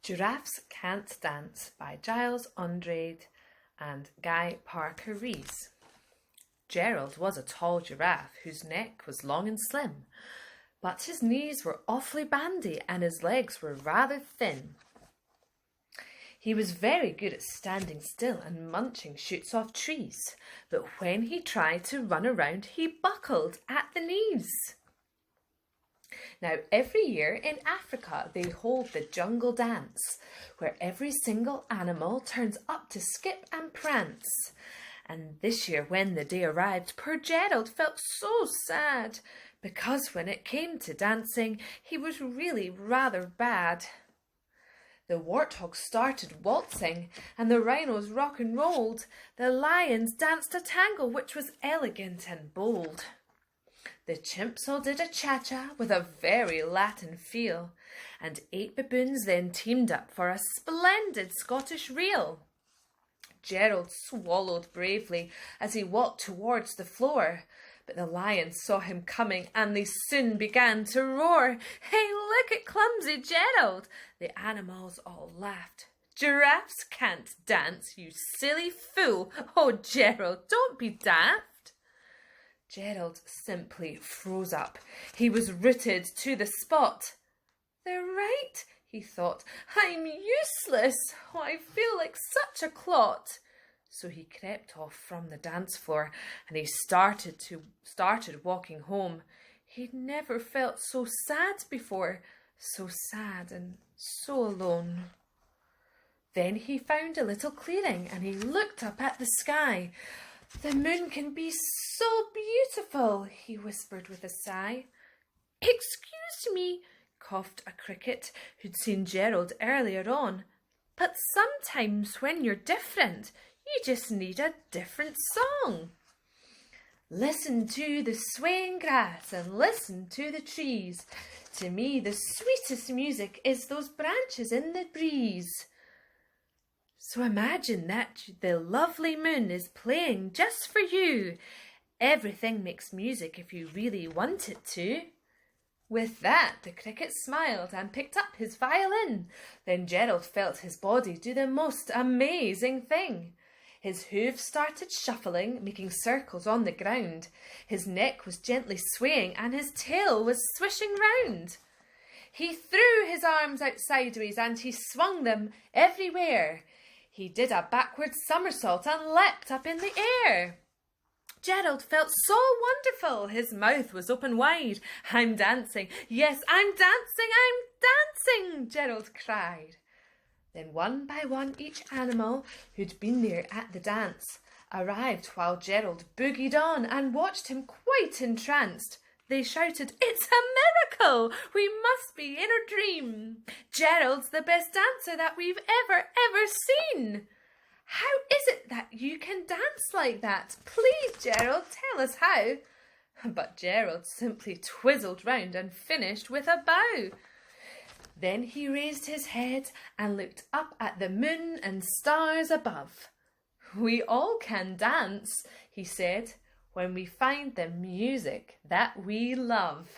Giraffes Can't Dance by Giles, Andrede and Guy Parker Rees. Gerald was a tall giraffe whose neck was long and slim, but his knees were awfully bandy and his legs were rather thin. He was very good at standing still and munching shoots off trees, but when he tried to run around, he buckled at the knees. Now, every year in Africa, they hold the jungle dance, where every single animal turns up to skip and prance. And this year, when the day arrived, poor Gerald felt so sad, because when it came to dancing, he was really rather bad. The warthogs started waltzing, and the rhinos rock and rolled. The lions danced a tango which was elegant and bold. The chimps all did a cha-cha with a very Latin feel, and 8 baboons then teamed up for a splendid Scottish reel. Gerald swallowed bravely as he walked towards the floor, but the lions saw him coming and they soon began to roar. "Hey, look at clumsy Gerald!" The animals all laughed. "Giraffes can't dance, you silly fool! Oh, Gerald, don't be daft!" Gerald simply froze up. He was rooted to the spot. "They're right," he thought. "I'm useless. Oh, I feel like such a clot." So he crept off from the dance floor and he started walking home. He'd never felt so sad before, so sad and so alone. Then he found a little clearing and he looked up at the sky. "The moon can be so beautiful," he whispered with a sigh. "Excuse me," coughed a cricket who'd seen Gerald earlier on, "but sometimes when you're different, you just need a different song. Listen to the swaying grass and listen to the trees. To me the sweetest music is those branches in the breeze. So imagine that the lovely moon is playing just for you. Everything makes music if you really want it to." With that, the cricket smiled and picked up his violin. Then Gerald felt his body do the most amazing thing. His hooves started shuffling, making circles on the ground. His neck was gently swaying and his tail was swishing round. He threw his arms out sideways and he swung them everywhere. He did a backward somersault and leapt up in the air. Gerald felt so wonderful. His mouth was open wide. "I'm dancing. Yes, I'm dancing. I'm dancing," Gerald cried. Then one by one each animal who'd been there at the dance arrived while Gerald boogied on and watched him quite entranced. They shouted, "It's a miracle! We must be in a dream! Gerald's the best dancer that we've ever seen! How is it that you can dance like that? Please, Gerald, tell us how." But Gerald simply twizzled round and finished with a bow. Then he raised his head and looked up at the moon and stars above. "We all can dance," he said, "when we find the music that we love."